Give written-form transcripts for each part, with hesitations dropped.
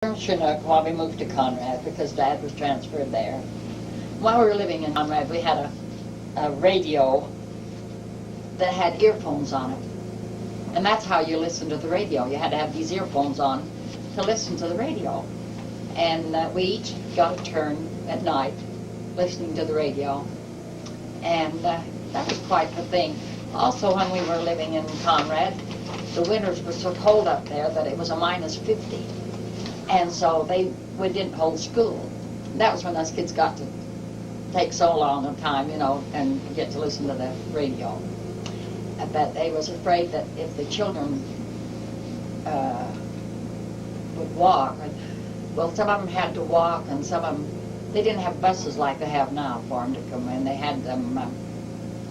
From Chinook while we moved to Conrad because Dad was transferred there. While we were living in Conrad, we had a radio that had earphones on it. And that's how you listen to the radio. You had to have these earphones on to listen to the radio. And we each got a turn at night listening to the radio. And that was quite the thing. Also, when we were living in Conrad, the winters were so cold up there that it was a -50. And so we didn't hold school. That was when us kids got to take so long a time, you know, and get to listen to the radio. But they was afraid that if the children would walk, well, some of them had to walk, and some of them, they didn't have buses like they have now for them to come in. They had them,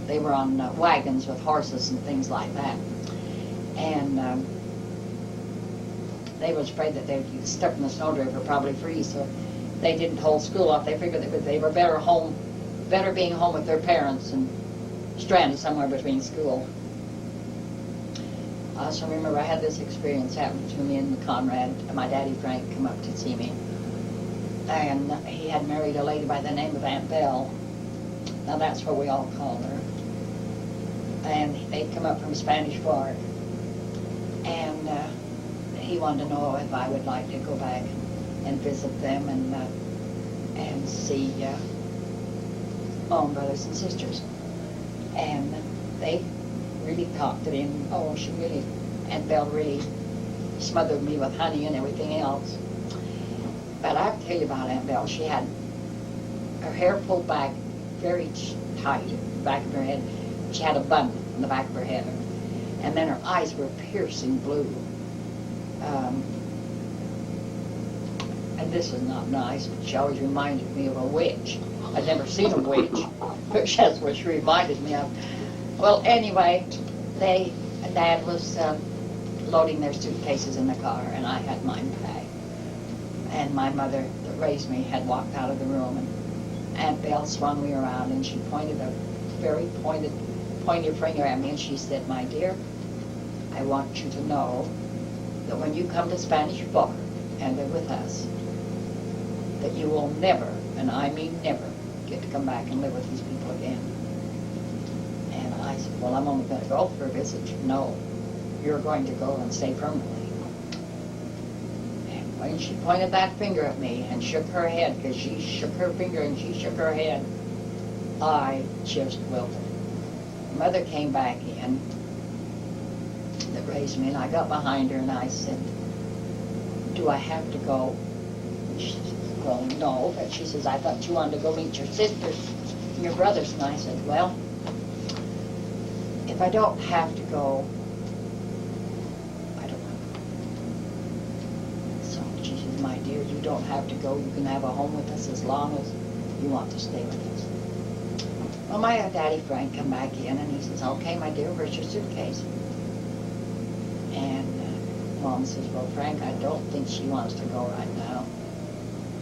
they were on wagons with horses and things like that. And they was afraid that they would get stuck in the snowdrift or probably freeze, so they didn't hold school off. They figured that they were better being home with their parents and stranded somewhere between school. I also remember I had this experience happen to me in Conrad. My daddy Frank come up to see me, and he had married a lady by the name of Aunt Belle. Now that's what we all called her. And they'd come up from Spanish Fork, and he wanted to know if I would like to go back and visit them and see my own brothers and sisters. And they really talked it in. Oh, Aunt Belle really smothered me with honey and everything else. But I have to tell you about Aunt Belle. She had her hair pulled back very tight, back of her head. She had a bun in the back of her head. And then her eyes were piercing blue. And this is not nice, but she always reminded me of a witch. I'd never seen a witch, but that's what she reminded me of. Well, anyway, Dad was loading their suitcases in the car, and I had mine packed. And my mother, that raised me, had walked out of the room, and Aunt Belle swung me around, and she pointed a very pointed finger at me, and she said, "My dear, I want you to know that when you come to Spanish Fork and live with us, that you will never, and I mean never, get to come back and live with these people again." And I said, "Well, I'm only going to go for a visit." "No, you're going to go and stay permanently." And when she pointed that finger at me and shook her head, because she shook her finger and she shook her head, I just wilted. Mother came back in, that raised me, and I got behind her and I said, "Do I have to go?" She said, "Well, no," but she says, "I thought you wanted to go meet your sisters and your brothers." And I said, "Well, if I don't have to go, I don't want to go." So she says, "My dear, you don't have to go. You can have a home with us as long as you want to stay with us." Well, my daddy Frank come back in and he says, "Okay, my dear, where's your suitcase?" And Mom says, "Well, Frank, I don't think she wants to go right now."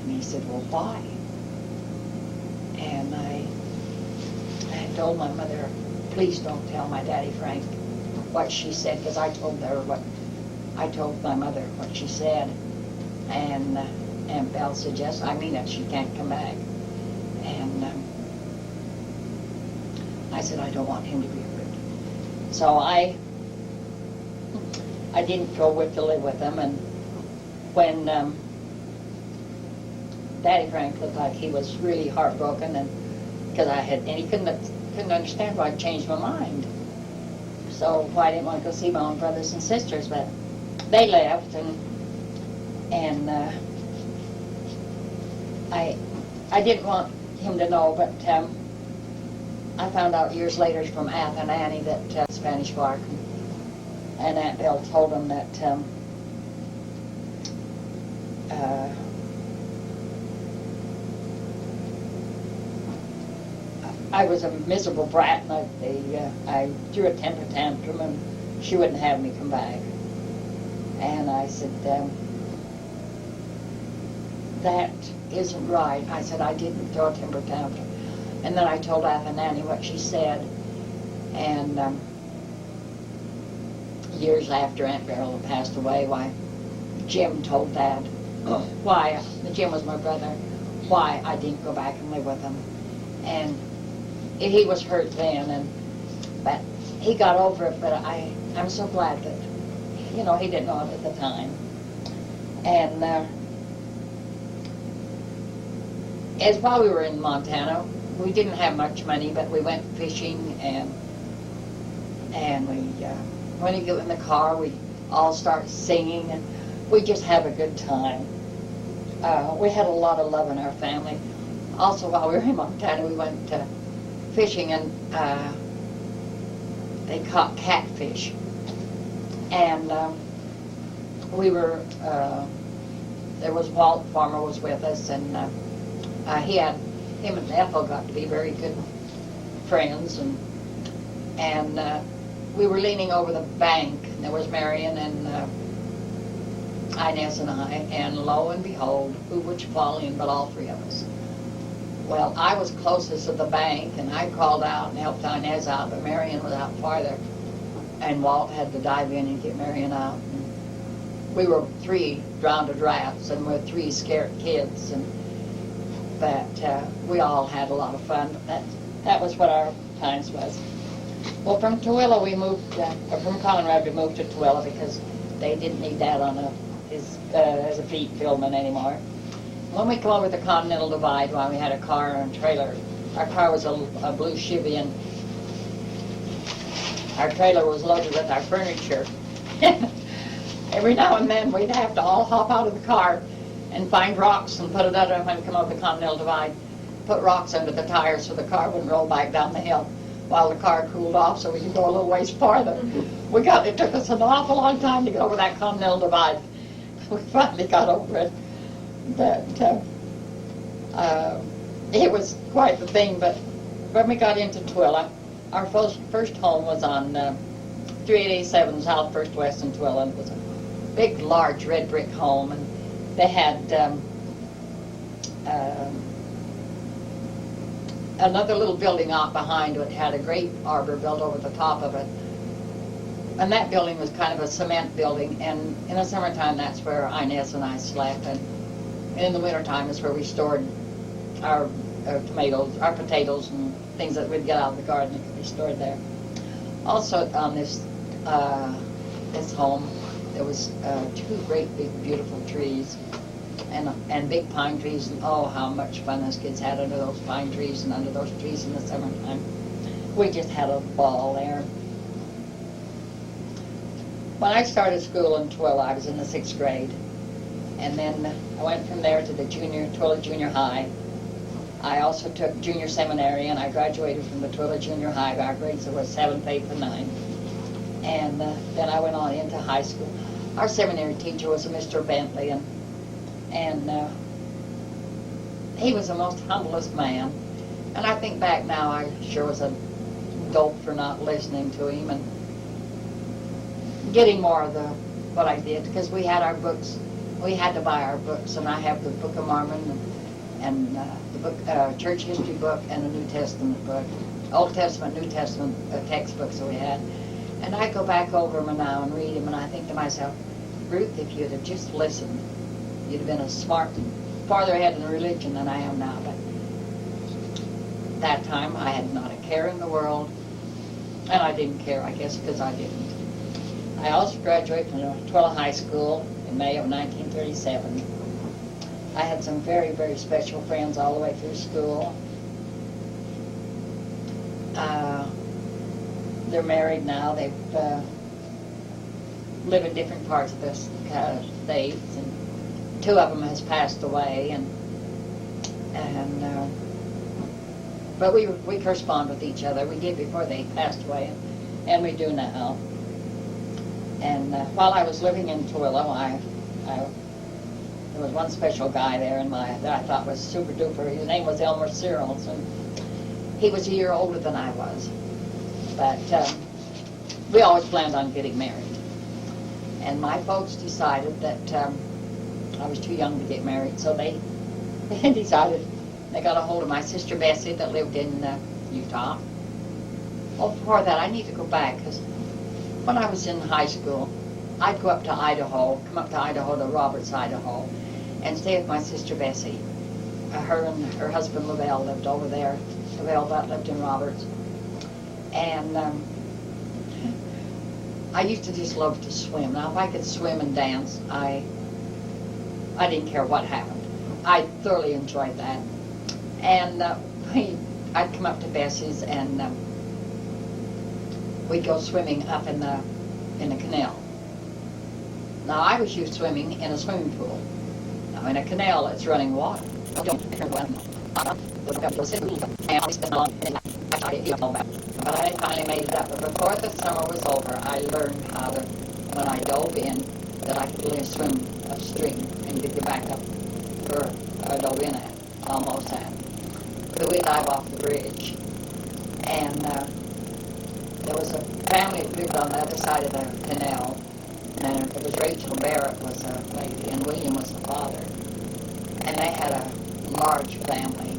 And he said, "Well, why?" And I told my mother, "Please don't tell my daddy Frank what she said," because I told my mother what she said. And Aunt Belle said, "Yes, I mean it, she can't come back." And I said, "I don't want him to be hurt." So I didn't go to live with them. And when Daddy Frank looked like he was really heartbroken, and because and he couldn't understand why I changed my mind. So I didn't want to go see my own brothers and sisters, but they left, and I didn't want him to know, but I found out years later from Aunt and Annie that Spanish Fork, and Aunt Belle told them that I was a miserable brat, and I threw a temper tantrum, and she wouldn't have me come back. And I said, "That isn't right." I said, "I didn't throw a temper tantrum." And then I told Aunt and Annie what she said, and years after Aunt Beryl had passed away, why, Jim told Dad why, Jim was my brother, why I didn't go back and live with him. And he was hurt then, but he got over it, but I'm so glad that, he didn't know it at the time. And as while we were in Montana, we didn't have much money, but we went fishing, and we, when we get in the car, we all start singing, and we just have a good time. We had a lot of love in our family. Also, while we were in Montana, we went fishing, and they caught catfish. And we were, there was Walt Farmer was with us, and him and Ethel got to be very good friends, and we were leaning over the bank, and there was Marion and Inez and I, and lo and behold, who would fall in but all three of us? Well, I was closest to the bank, and I crawled out and helped Inez out, but Marion was out farther, and Walt had to dive in and get Marion out. And we were three drowned rats, and we're three scared kids, but we all had a lot of fun. That was what our times was. Well, from Tooele we moved, or from Conrad we moved to Tooele because they didn't need that on as a feed filming anymore. When we come over the Continental Divide, while we had a car and a trailer, our car was a blue Chevy, and our trailer was loaded with our furniture. Every now and then we'd have to all hop out of the car and find rocks and put it under when we come over the Continental Divide. Put rocks under the tires so the car wouldn't roll back down the hill while the car cooled off so we could go a little ways farther. It took us an awful long time to get over that Continental Divide. We finally got over it. But it was quite the thing. But when we got into Tooele, our first home was on 3887 South First West in Tooele. It was a big, large red brick home, and they had another little building out behind it, had a grape arbor built over the top of it. And that building was kind of a cement building, and in the summertime that's where Inez and I slept, and in the wintertime is where we stored our tomatoes, our potatoes and things that we'd get out of the garden that could be stored there. Also on this home there was two great big beautiful trees, and big pine trees, and oh, how much fun us kids had under those pine trees and under those trees in the summertime. We just had a ball there. When I started school in Tooele, I was in the 6th grade, and then I went from there to the Tooele Junior High. I also took junior seminary, and I graduated from the Tooele Junior High. Our grades were 7th, 8th, and 9th. And then I went on into high school. Our seminary teacher was a Mr. Bentley, and he was the most humblest man. And I think back now, I sure was a dope for not listening to him and getting more of what I did, because we had our books. We had to buy our books, and I have the Book of Mormon and the book, church history book, and a New Testament book, Old Testament, New Testament textbooks that we had. And I go back over them now and read them, and I think to myself, Ruth, if you'd have just listened, you'd have been a smart, farther ahead in religion than I am now. But that time I had not a care in the world, and I didn't care, I guess, because I didn't. I also graduated from Tooele High School in May of 1937. I had some very, very special friends all the way through school. They're married now. They live in different parts of the states, and two of them has passed away. But we correspond with each other. We did before they passed away, and we do now. And while I was living in Tooele, there was one special guy there that I thought was super duper. His name was Elmer Searles, and he was a year older than I was. But we always planned on getting married. And my folks decided that I was too young to get married, so they decided, they got a hold of my sister Bessie that lived in Utah. Well, before that, I need to go back, because when I was in high school, I'd go up to Idaho, come up to Idaho, to Roberts, Idaho, and stay with my sister Bessie. Her and her husband Lavelle lived over there. Lavelle that lived in Roberts. And I used to just love to swim. Now, if I could swim and dance, I didn't care what happened. I thoroughly enjoyed that. And I'd come up to Bessie's, and we'd go swimming up in the canal. Now, I was used to swimming in a swimming pool. Now, in a canal, it's running water. But I finally made it up. But before the summer was over, I learned how to, when I dove in, that I could really swim upstream and get back up where I dove in at, almost at. So we dive off the bridge. And there was a family that lived on the other side of the canal. And it was Rachel Barrett was a lady, and William was the father. And they had a large family.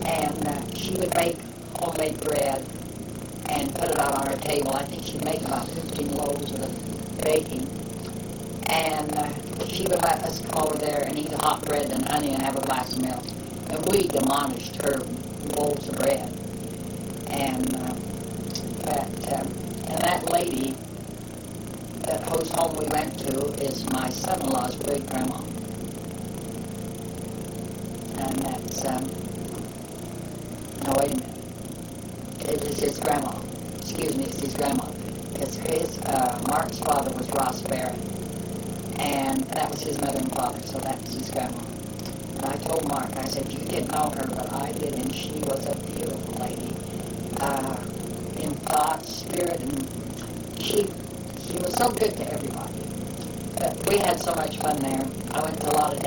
And she would bake homemade bread and put it out on her table. I think she'd make about 15 loaves of baking. And she would let us come over there and eat hot bread and honey and have a glass of milk. And we demolished her bowls of bread. And that lady whose home we went to is my son-in-law's great-grandma. And that's, no, wait a minute. It is his grandma. Excuse me, it's his grandma. Mark's father was Ross Barrett. And that was his mother and father, so that's his grandma. And I told Mark, I said, you didn't know her, but I did, and she was a beautiful lady. In thought, spirit, and she was so good to everybody. But we had so much fun there. I went to a lot of